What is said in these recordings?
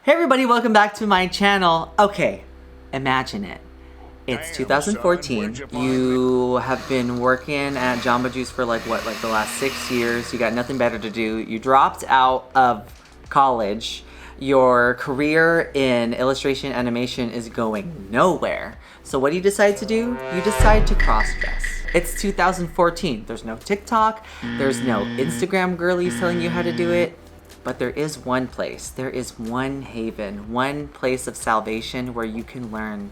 Hey everybody, welcome back to my channel. Okay, imagine it. It's 2014. You have been working at Jamba Juice for like the last 6 years. You got nothing better to do. You dropped out of college. Your career in illustration animation is going nowhere. So what do you decide to do? You decide to cross-dress. It's 2014. There's no TikTok. There's no Instagram girlies telling you how to do it. But there is one place. There is one haven, one place of salvation where you can learn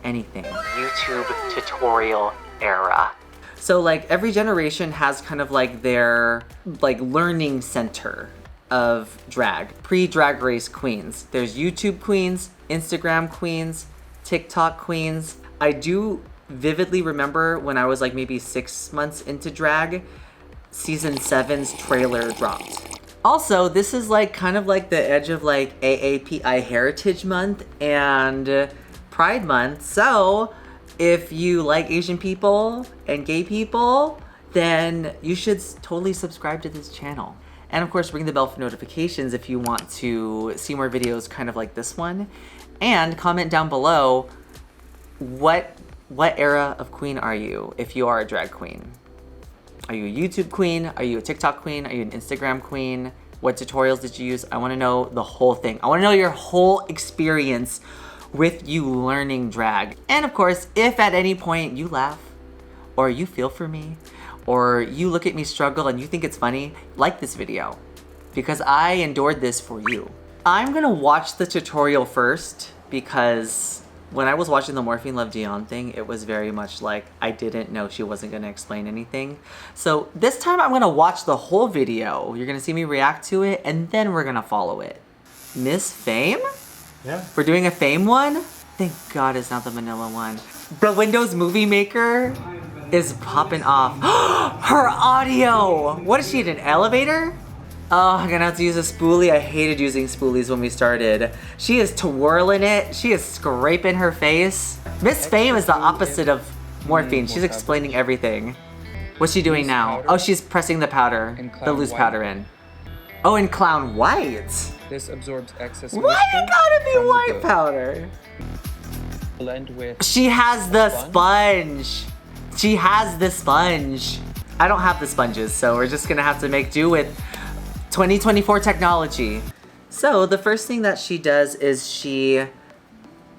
anything. YouTube tutorial era. So like every generation has kind of like their learning center of drag. Pre-drag race queens. There's YouTube queens, Instagram queens, TikTok queens. I do vividly remember when I was like maybe 6 months into drag, season 7's trailer dropped. Also, this is like kind of like the edge of like AAPI Heritage Month and Pride Month. So if you like Asian people and gay people, then you should totally subscribe to this channel. And of course, ring the bell for notifications if you want to see more videos kind of like this one. And comment down below, what era of queen are you if you are a drag queen? Are you a YouTube queen? Are you a TikTok queen? Are you an Instagram queen? What tutorials did you use? I wanna know the whole thing. I wanna know your whole experience with you learning drag. And of course, if at any point you laugh, or you feel for me, or you look at me struggle and you think it's funny, like this video, because I endured this for you. I'm gonna watch the tutorial first, because when I was watching the Morphine Love Dion thing, it was very much like I didn't know she wasn't gonna explain anything. So this time I'm gonna watch the whole video. You're gonna see me react to it, and then we're gonna follow it. Miss Fame? Yeah. We're doing a Fame one? Thank God it's not the vanilla one. The Windows Movie Maker is popping off. Her audio! What is she in an elevator? Oh, I'm gonna have to use a spoolie. I hated using spoolies when we started. She is twirling it. She is scraping her face. Miss Fame is the opposite of Morphine. She's explaining everything. What's she doing now? Oh, she's pressing the powder, the loose powder in. Oh, and Clown White. This absorbs excess moisture. Why it gotta be white powder? Blend with. She has the sponge. She has the sponge. I don't have the sponges, so we're just gonna have to make do with 2024 technology. So the first thing that she does is she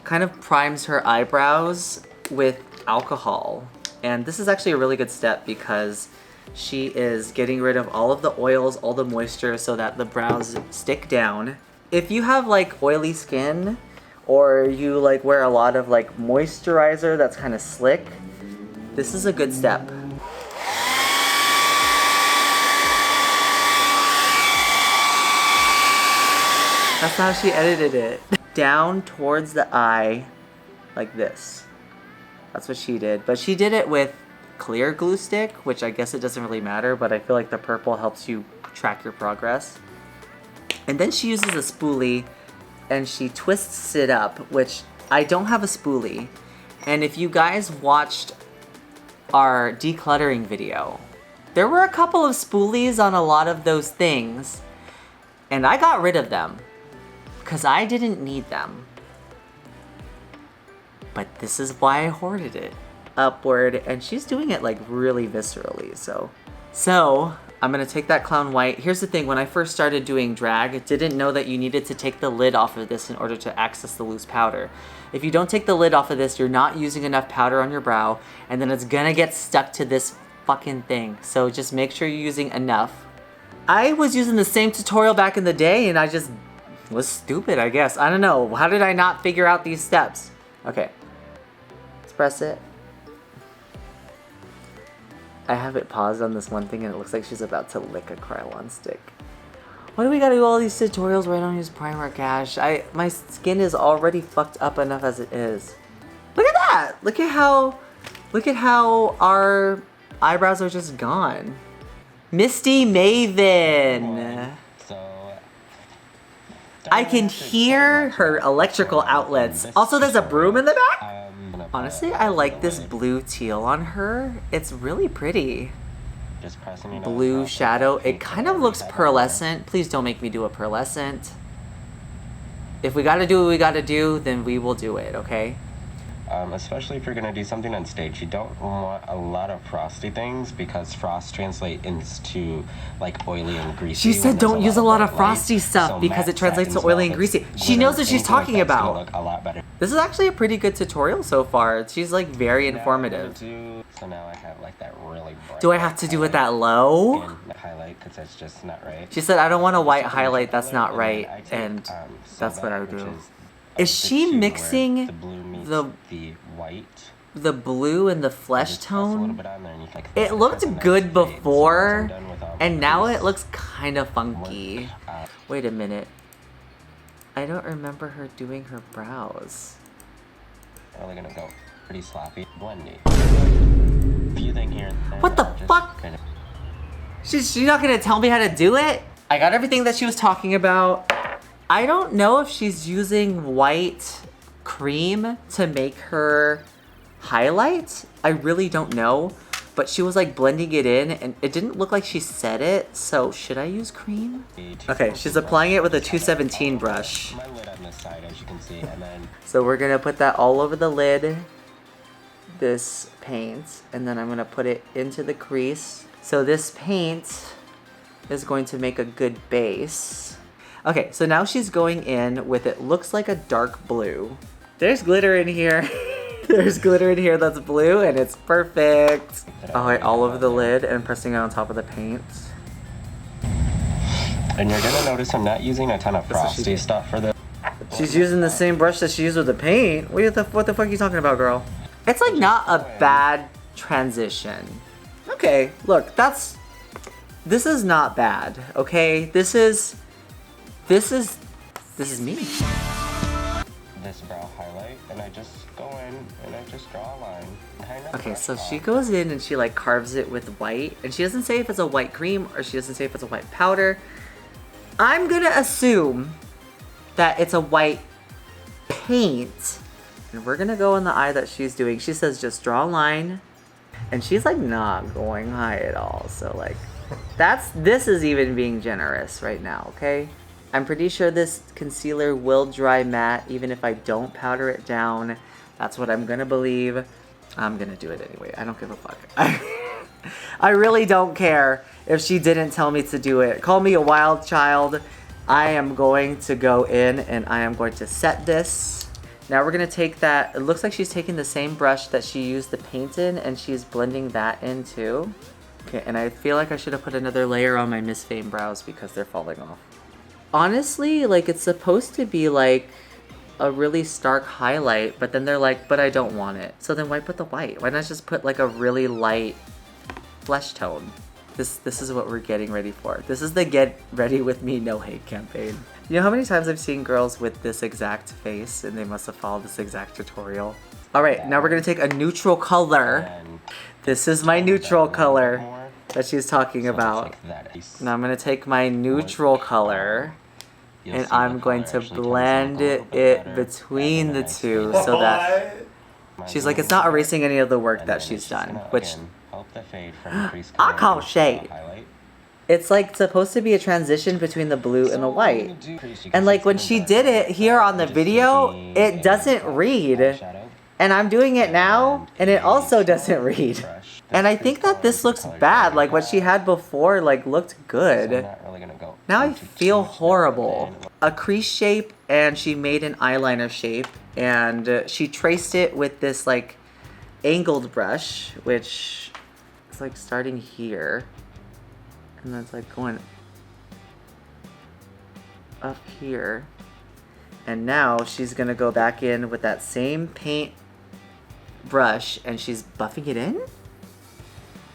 kind of primes her eyebrows with alcohol. And this is actually a really good step because she is getting rid of all of the oils, all the moisture so that the brows stick down. If you have like oily skin or you like wear a lot of like moisturizer that's kind of slick, this is a good step. That's how she edited it. Down towards the eye, like this. That's what she did. But she did it with clear glue stick, which I guess it doesn't really matter, but I feel like the purple helps you track your progress. And then she uses a spoolie and she twists it up, which I don't have a spoolie. And if you guys watched our decluttering video, there were a couple of spoolies on a lot of those things, and I got rid of them. Because I didn't need them. But this is why I hoarded it. Upward, and she's doing it like really viscerally, so I'm gonna take that Clown White. Here's the thing, when I first started doing drag, I didn't know that you needed to take the lid off of this in order to access the loose powder. If you don't take the lid off of this, you're not using enough powder on your brow, and then it's gonna get stuck to this fucking thing. So just make sure you're using enough. I was using the same tutorial back in the day, and I just was stupid, I guess. I don't know. How did I not figure out these steps? Okay. Let's press it. I have it paused on this one thing and it looks like she's about to lick a Krylon stick. Why do we gotta do all these tutorials where I don't use primer, Cash? My skin is already fucked up enough as it is. Look at that! Look at how our eyebrows are just gone. Misty Maven! I can hear her electrical outlets. Also, there's a broom in the back? Honestly, I like this blue teal on her. It's really pretty. Blue shadow. It kind of looks pearlescent. Please don't make me do a pearlescent. If we gotta do what we gotta do, then we will do it, okay? Especially if you're gonna do something on stage, you don't want a lot of frosty things because frost translate into like oily and greasy. She said don't use a lot of frosty light. stuff So because it matte translates to satin oily and stuff, greasy. it's She knows what she's anything like talking that's gonna about. look a lot better. This is actually a pretty good tutorial so far. She's like very informative. So now I have like that really bright. Do I have to do it that low? and highlight because that's just not right. She said I don't want a white So highlight, that's not and right, I take, and that's what I would which do. is Is the she two where mixing the blue meets the white? the blue and the flesh Just press a little tone? bit on there and you can, like, It has looked a nice good fade. So once before, I'm done with all and my now crease it looks kind of funky. work, Wait a minute. I don't remember her doing her brows. really gonna go pretty sloppy, blendy. Few thing here. And there, What the just fuck? Kind of, She's not gonna tell me how to do it? I got everything that she was talking about. I don't know if she's using white cream to make her highlight. I really don't know. But she was like blending it in and it didn't look like she said it. So should I use cream? Okay, she's applying it with a 217 brush. my lid on this side, as you can see, and then So we're gonna put that all over the lid, this paint, and then I'm gonna put it into the crease. So this paint is going to make a good base. Okay, so now she's going in with it looks like a dark blue. There's glitter in here. There's glitter in here that's blue and it's perfect. Alright, all over the lid and pressing it on top of the paint. and you're gonna notice I'm not using a ton of That's what she frosty did. stuff for this. She's using the same brush that she used with the paint. What the fuck are you talking about, girl? It's like not a bad transition. Okay, look, this is not bad, okay? This is me. This brow highlight, and I just go in and I just draw a line. Kind of Okay, brush so she off. goes in and she like carves it with white, and she doesn't say if it's a white cream or she doesn't say if it's a white powder. I'm gonna assume that it's a white paint, and we're gonna go in the eye that she's doing. She says just draw a line, and she's like not going high at all. So like, this is even being generous right now, okay? I'm pretty sure this concealer will dry matte even if I don't powder it down. That's what I'm gonna believe. I'm gonna do it anyway. I don't give a fuck. I really don't care if she didn't tell me to do it. Call me a wild child. I am going to go in and I am going to set this. Now we're gonna take that, it looks like she's taking the same brush that she used the paint in and she's blending that in too. Okay, and I feel like I should have put another layer on my Miss Fame brows because they're falling off. Honestly, like it's supposed to be like a really stark highlight, but then they're like, but I don't want it. So then why put the white? Why not just put like a really light flesh tone? This is what we're getting ready for. This is the Get Ready With Me No Hate campaign. You know how many times I've seen girls with this exact face and they must have followed this exact tutorial? All right, now we're gonna take a neutral color. And This is my neutral color more. that she's talking So just about. like that. Now I'm gonna take my neutral color You'll and see the I'm going color to actually tends to blend look a little bit it better, between add a the nice two fade. so that My she's like, blue it's not color, erasing any of the work and that then she's it's just done, gonna, which again, help the fade from the crease I color call to the shade. highlight. it's like supposed to be a transition between the blue and the So white. when you do crease, you can And see like it's when even she darker did it on here the on the side. video, Just it taking doesn't a read. eyeshadow And I'm doing it now and it also doesn't read. brush. And I This think crease that this color is looks the color bad. shade Like what she have. had before like looked So I'm good. not really gonna go Now I into feel too much depth horrible. again. A crease shape and she made an eyeliner shape and she traced it with this like angled brush, which is like starting here. And then it's like going up here. And now she's gonna go back in with that same paint brush and she's buffing it in?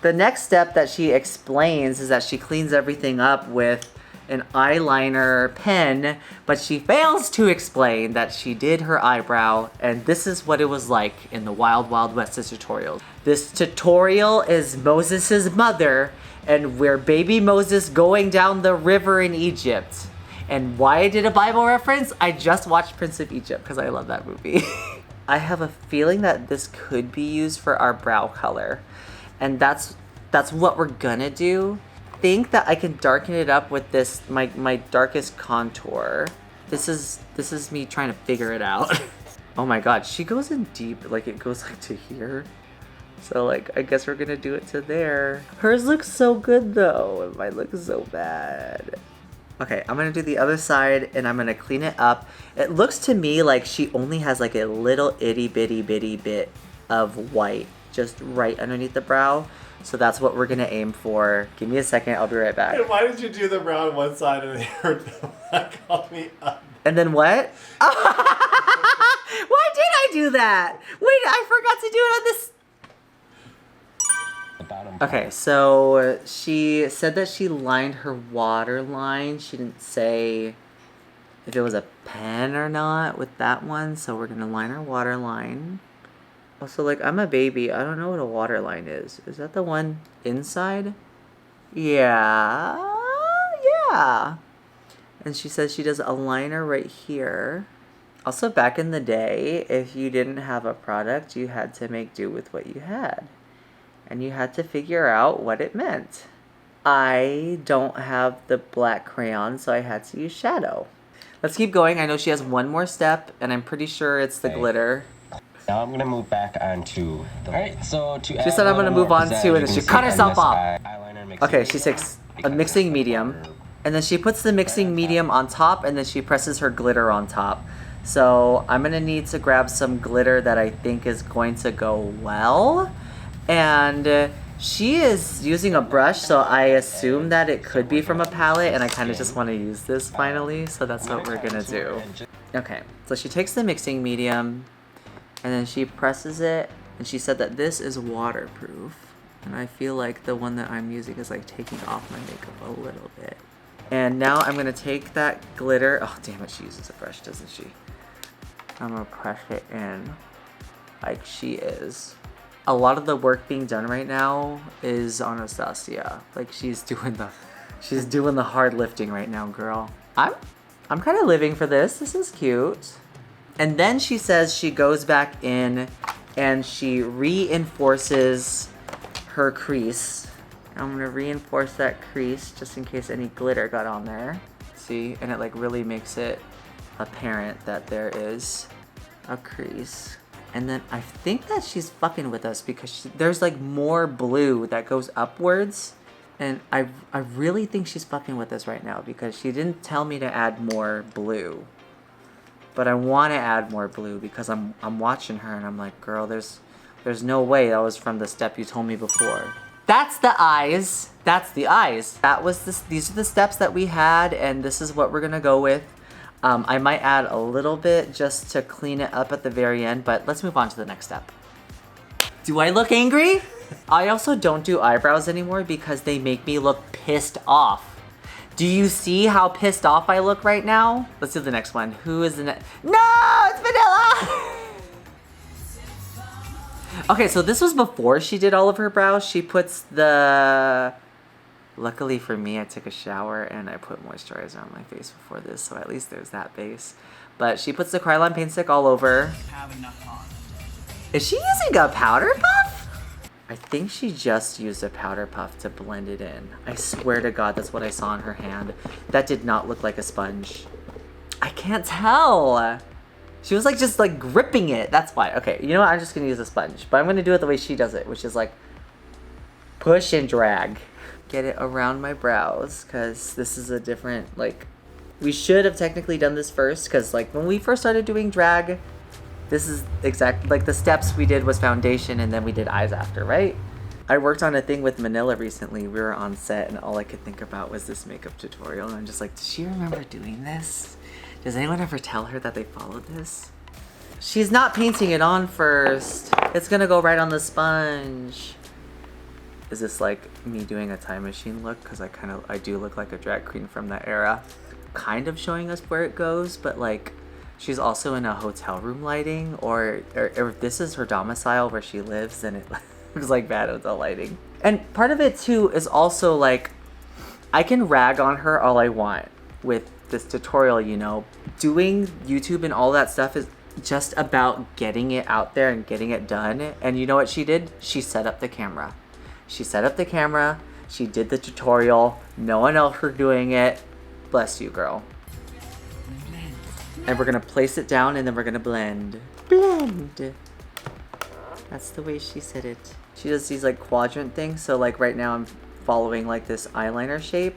The next step that she explains is that she cleans everything up with an eyeliner pen, but she fails to explain that she did her eyebrow, and this is what it was like in the Wild Wild West tutorial. This tutorial is Moses' mother, and we're baby Moses going down the river in Egypt. And why I did a Bible reference? I just watched Prince of Egypt because I love that movie. I have a feeling that this could be used for our brow color. And that's what we're gonna do. Think that I can darken it up with this, my darkest contour. This is me trying to figure it out. Oh my god, she goes in deep, like it goes like to here. So like, I guess we're gonna do it to there. Hers looks so good though. Mine looks so bad. Okay, I'm gonna do the other side and I'm gonna clean it up. It looks to me like she only has like a little itty bitty bit of white just right underneath the brow. So that's what we're gonna aim for. Give me a second, I'll be right back. And why did you do the brown one side and the black on the other? And then what? Why did I do that? Wait, I forgot to do it on this. Okay, so she said that she lined her waterline. She didn't say if it was a pen or not with that one. So we're gonna line our waterline. Also, like, I'm a baby. I don't know what a waterline is. Is that the one inside? Yeah. Yeah. And she says she does a liner right here. Also, back in the day, if you didn't have a product, you had to make do with what you had. And you had to figure out what it meant. I don't have the black crayon, so I had to use shadow. Let's keep going. I know she has one more step, and I'm pretty sure it's the glitter. Now I'm gonna move back onto the. Alright, so to She said I'm gonna move on to, and then she cut herself off. Okay, she takes a mixing medium, and then she puts the mixing medium on top, and then she presses her glitter on top. So I'm gonna need to grab some glitter that I think is going to go well. And she is using a brush, so I assume that it could be from a palette, and I kind of just want to use this finally, so that's what we're gonna do. Okay, so she takes the mixing medium, and then she presses it, and she said that this is waterproof. And I feel like the one that I'm using is like taking off my makeup a little bit. And now I'm gonna take that glitter. Oh, damn it, she uses a brush, doesn't she? I'm gonna press it in like she is. A lot of the work being done right now is on Anastasia. Like she's doing the hard lifting right now, girl. I'm kind of living for this. This is cute. And then she says she goes back in and she reinforces her crease. I'm gonna reinforce that crease just in case any glitter got on there. See, and it like really makes it apparent that there is a crease. And then I think that she's fucking with us because there's like more blue that goes upwards. And I really think she's fucking with us right now because she didn't tell me to add more blue. But I want to add more blue because I'm watching her and I'm like, girl, there's no way that was from the step you told me before. That's the eyes. That's the eyes. That was this. These are the steps that we had, and this is what we're gonna go with. I might add a little bit just to clean it up at the very end, but let's move on to the next step. Do I look angry? I also don't do eyebrows anymore because they make me look pissed off. Do you see how pissed off I look right now? Let's do the next one. Who is the next? No, it's Vanilla! Okay, so this was before she did all of her brows. She puts the... Luckily for me, I took a shower and I put moisturizer on my face before this, so at least there's that base. But she puts the Krylon paint stick all over. Is she using a powder puff? I think she just used a powder puff to blend it in. I swear to God, that's what I saw in her hand. That did not look like a sponge. I can't tell. She was like just like gripping it. That's why. Okay, you know what? I'm just gonna use a sponge, but I'm gonna do it the way she does it, which is like push and drag. Get it around my brows because this is a different, like, we should have technically done this first because like when we first started doing drag, this is exactly like the steps we did was foundation and then we did eyes after, right? I worked on a thing with Manila recently. We were on set and all I could think about was this makeup tutorial and I'm just like, does she remember doing this? Does anyone ever tell her that they followed this? She's not painting it on first. It's gonna go right on the sponge. Is this like me doing a time machine look? Because I do look like a drag queen from that era. Kind of showing us where it goes, but like she's also in a hotel room lighting or if this is her domicile where she lives, then it looks like bad hotel lighting. And part of it too is also like, I can rag on her all I want with this tutorial, you know. Doing YouTube and all that stuff is just about getting it out there and getting it done. And you know what she did? She set up the camera. She set up the camera, she did the tutorial, no one else was doing it. Bless you, girl. And we're gonna place it down and then we're gonna blend. Blend! That's the way she said it. She does these like quadrant things, so like right now I'm following like this eyeliner shape.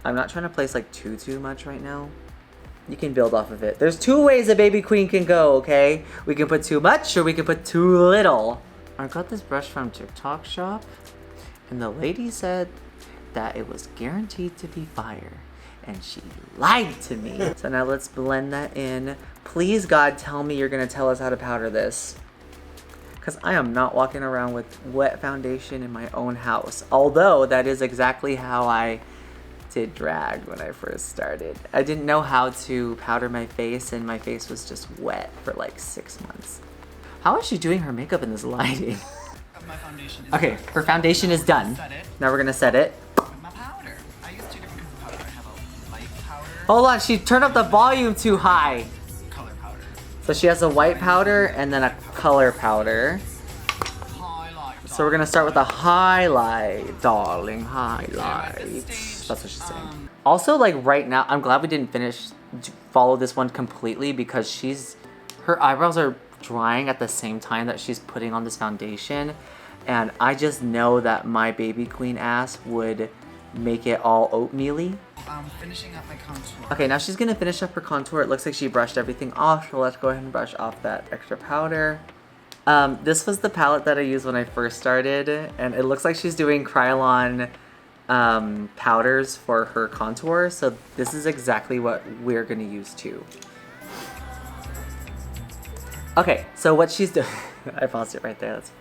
I'm not trying to place like too much right now. You can build off of it. There's two ways a baby queen can go, okay? We can put too much or we can put too little. I got this brush from TikTok shop and the lady said that it was guaranteed to be fire. And she lied to me. So now let's blend that in. Please, God, tell me you're gonna tell us how to powder this. Because I am not walking around with wet foundation in my own house. Although that is exactly how I did drag when I first started. I didn't know how to powder my face and my face was just wet for like 6 months. How is she doing her makeup in this lighting? My foundation is Okay, done. her foundation is done. Set it Now we're gonna set it. with my powder. I use 2 different kinds of powder. I have a light powder, Hold on, she turned up the volume too high. color powder. So she has a white powder and then a color powder. Highlight. So we're gonna start with a highlight, darling, highlight. That's what she's saying. Also, like right now, I'm glad we didn't follow this one completely because her eyebrows are drying at the same time that she's putting on this foundation. And I just know that my baby queen ass would make it all oatmeal-y. Finishing up my contour. Okay, now she's gonna finish up her contour. It looks like she brushed everything off, so let's go ahead and brush off that extra powder. This was the palette that I used when I first started, and it looks like she's doing Kryolan powders for her contour, so this is exactly what we're gonna use too. Okay, so what she's doing, I paused it right there, that's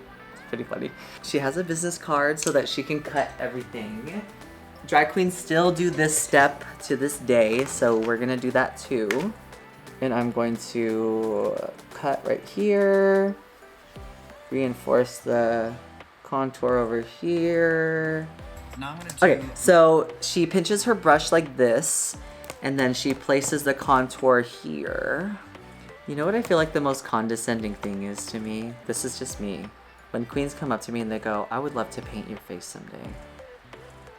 pretty funny. She has a business card so that she can cut everything. Drag queens still do this step to this day, so we're gonna do that too. And I'm going to cut right here, reinforce the contour over here. Now I'm gonna do Okay, so she pinches her brush like this, and then she places the contour here. You know what I feel like the most condescending thing is to me? This is just me. When queens come up to me and they go, I would love to paint your face someday.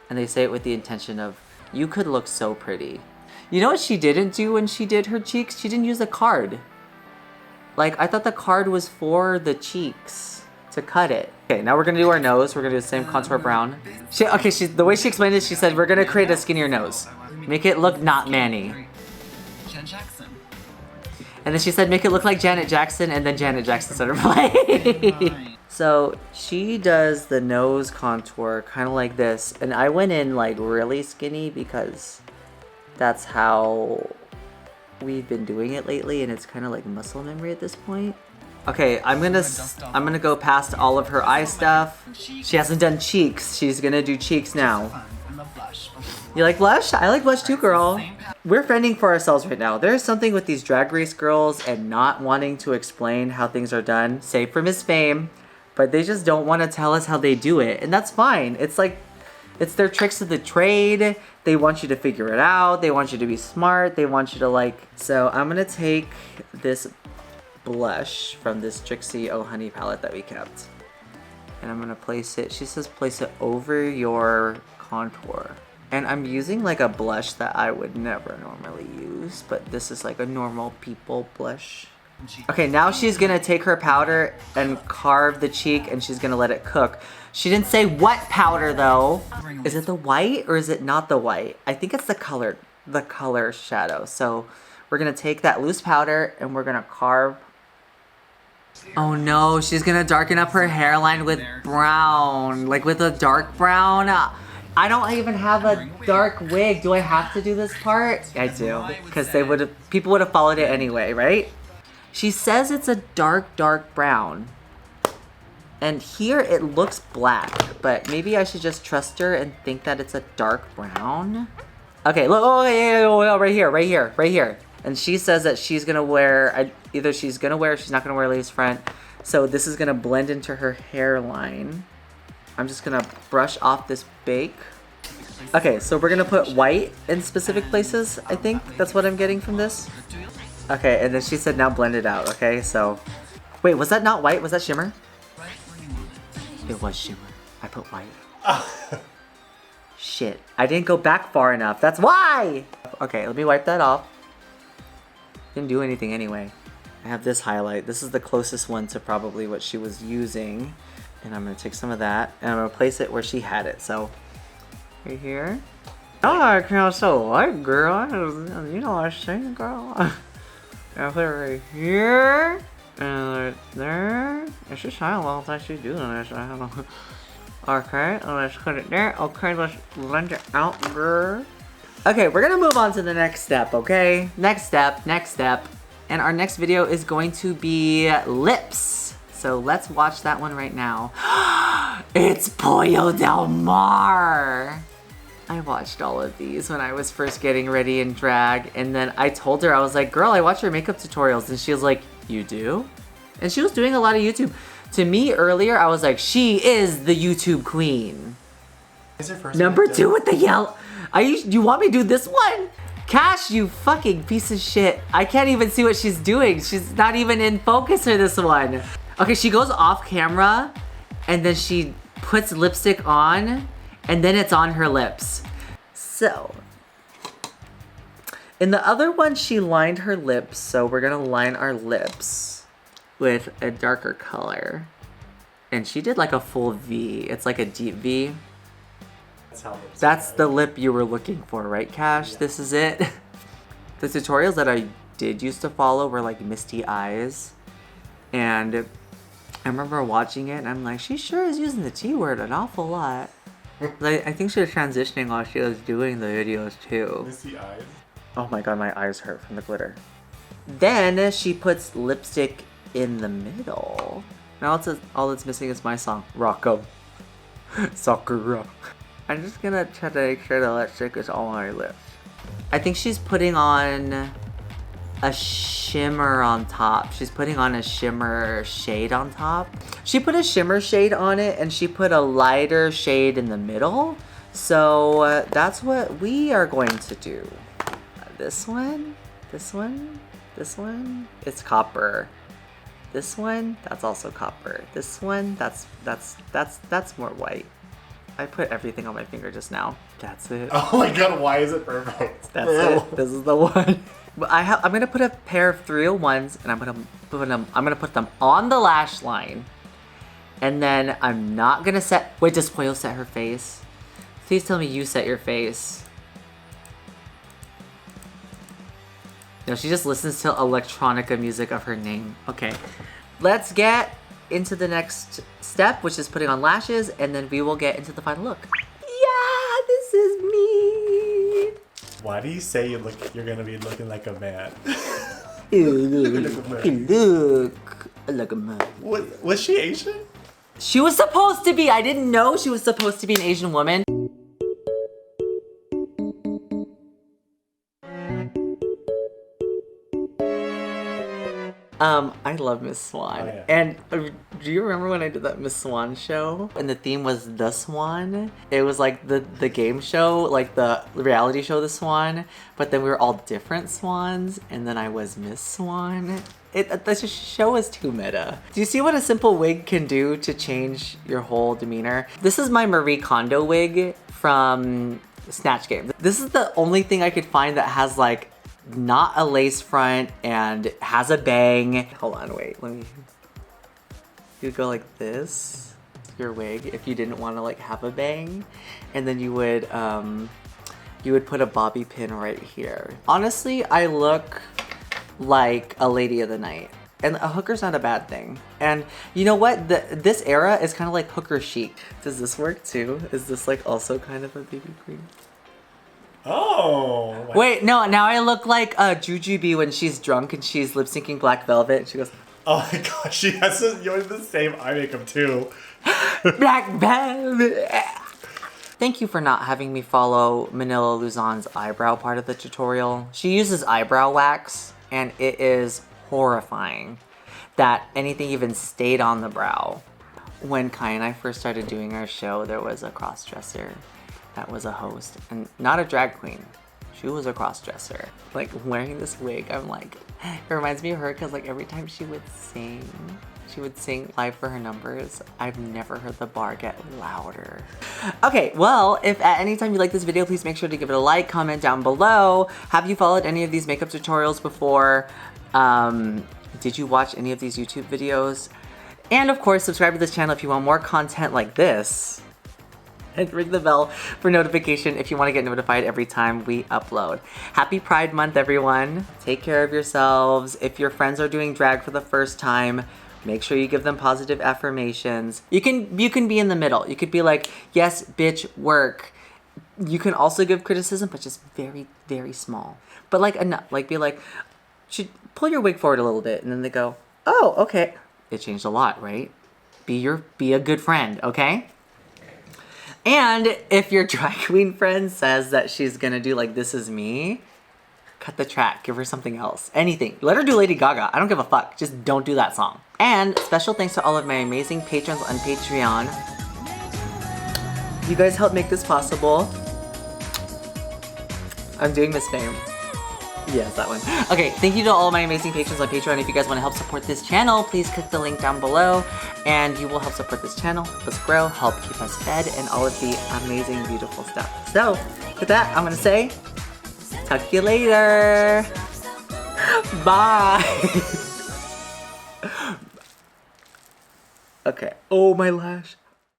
And they say it with the intention of, you could look so pretty. You know what she didn't do when she did her cheeks? She didn't use a card. Like, I thought the card was for the cheeks, to cut it. Okay, now we're gonna do our nose. We're gonna do the same contour brown. The way she explained it, she said, we're gonna create a skinnier nose. Make it look not Manny. Jen Jackson. And then she said, make it look like Janet Jackson, and then Janet Jackson started playing. Right. So she does the nose contour kind of like this, and I went in like really skinny because that's how we've been doing it lately, and it's kind of like muscle memory at this point. Okay, I'm gonna go past all of her eye stuff. She hasn't done cheeks. She's gonna do cheeks now. Fun. I love blush. You like blush? I like blush too, girl. We're fending for ourselves right now. There's something with these Drag Race girls and not wanting to explain how things are done, save for Miss Fame, but they just don't want to tell us how they do it, and that's fine. It's like, it's their tricks of the trade. They want you to figure it out. They want you to be smart. They want you to like, so I'm gonna take this blush from this Trixie Oh Honey palette that we kept, and I'm gonna place it, she says place it over your contour. And I'm using like a blush that I would never normally use, but this is like a normal people blush. Okay, now she's gonna take her powder and carve the cheek, and she's gonna let it cook. She didn't say what powder though. Is it the white or is it not the white? I think it's the color shadow. So we're gonna take that loose powder and we're gonna carve. Oh no, she's gonna darken up her hairline with brown, like with a dark brown. I don't even have a dark wig. Do I have to do this part? I do, because people would have followed it anyway, right? She says it's a dark brown. And here it looks black, but maybe I should just trust her and think that it's a dark brown. Okay, look, oh yeah, right here. And she says that she's gonna wear, either she's gonna wear or she's not gonna wear lace front. So this is gonna blend into her hairline. I'm just gonna brush off this bake. Okay, so we're gonna put white in specific places, I think. That's what I'm getting from this. Okay, and then she said now blend it out, okay? So, wait, was that not white? Was that shimmer? It was shimmer. I put white. Shit, I didn't go back far enough. That's why! Okay, let me wipe that off. Didn't do anything anyway. I have this highlight. This is the closest one to probably what she was using. And I'm gonna take some of that and I'm gonna place it where she had it. So, right here. Oh, I feel so light, girl. You know what I'm saying, girl. I put it right here. And right there. It's just how long time she's doing this. I don't know. Okay, let's put it there. Okay, let's blend it out, girl. Okay, we're gonna move on to the next step, okay? Next step. And our next video is going to be lips. So let's watch that one right now. It's Pollo Del Mar. I watched all of these when I was first getting ready in drag. And then I told her, I was like, girl, I watch your makeup tutorials. And she was like, you do? And she was doing a lot of YouTube. To me earlier, I was like, she is the YouTube queen. Number 2 with the yell. You want me to do this one? Cash, you fucking piece of shit. I can't even see what she's doing. She's not even in focus for this one. Okay, she goes off camera and then she puts lipstick on and then it's on her lips. So, in the other one, she lined her lips. So we're gonna line our lips with a darker color. And she did like a full V. It's like a deep V. That's the lip you were looking for, right, Cash? Yeah. This is it. The tutorials that I did used to follow were like misty eyes. And I remember watching it and I'm like, she sure is using the T word an awful lot. Like, I think she was transitioning while she was doing the videos too. Misty eyes? Oh my god, my eyes hurt from the glitter. Then she puts lipstick in the middle. Now all that's missing is my song, Rocco. Sakura. I'm just gonna try to make sure the lipstick is all on my lips. I think she's putting on a shimmer on top. She's putting on a shimmer shade on top. She put a shimmer shade on it and she put a lighter shade in the middle. So that's what we are going to do. This one, this one, this one, it's copper. This one, that's also copper. This one, that's more white. I put everything on my finger just now. That's it. Oh my god, why is it perfect? That's it. This is the one. But I'm gonna put a pair of 301s and I'm gonna put them on the lash line. And then I'm not gonna set. Wait, does Pollo set her face? Please tell me you set your face. No, she just listens to electronica music of her name. Okay, let's get into the next step, which is putting on lashes, and then we will get into the final look. Yeah, this is me. Why do you say you're gonna be looking like a man? Look like a man. Was she Asian? She was supposed to be. I didn't know she was supposed to be an Asian woman. I love Miss Swan. Oh, yeah. And do you remember when I did that Miss Swan show? And the theme was The Swan. It was like the game show, like the reality show The Swan. But then we were all different swans. And then I was Miss Swan. The show is too meta. Do you see what a simple wig can do to change your whole demeanor? This is my Marie Kondo wig from Snatch Game. This is the only thing I could find that has like not a lace front and has a bang. Hold on, wait, let me. You go like this, your wig, if you didn't want to like have a bang, and then you would put a bobby pin right here. Honestly, I look like a lady of the night. And a hooker's not a bad thing. And you know what? This era is kind of like hooker chic. Does this work too? Is this like also kind of a baby queen? Oh. Wait, no, now I look like Jujubee when she's drunk and she's lip syncing Black Velvet and she goes, oh my gosh, she has you're the same eye makeup too. Black Velvet. Thank you for not having me follow Manila Luzon's eyebrow part of the tutorial. She uses eyebrow wax and it is horrifying that anything even stayed on the brow. When Kai and I first started doing our show, there was a cross-dresser that was a host and not a drag queen. She was a cross-dresser. Like, wearing this wig, I'm like, it reminds me of her because like every time she would sing live for her numbers. I've never heard the bar get louder. Okay, well, if at any time you like this video, please make sure to give it a like, comment down below. Have you followed any of these makeup tutorials before? Did you watch any of these YouTube videos? And of course, subscribe to this channel if you want more content like this. And ring the bell for notification if you want to get notified every time we upload. Happy Pride Month, everyone. Take care of yourselves. If your friends are doing drag for the first time, make sure you give them positive affirmations. You can be in the middle. You could be like, yes, bitch, work. You can also give criticism, but just very, very small. But like enough, like be like, should pull your wig forward a little bit, and then they go, oh, okay. It changed a lot, right? Be a good friend, okay? And if your drag queen friend says that she's gonna do like This Is Me, cut the track, give her something else. Anything. Let her do Lady Gaga. I don't give a fuck. Just don't do that song. And special thanks to all of my amazing patrons on Patreon. You guys help make this possible. I'm doing Miss Fame. Yes, that one. Okay, thank you to all my amazing patrons on Patreon. If you guys want to help support this channel, please click the link down below and you will help support this channel, help us grow, help keep us fed, and all of the amazing, beautiful stuff. So, with that, I'm gonna say, talk to you later. Bye. Okay. Oh, my lash.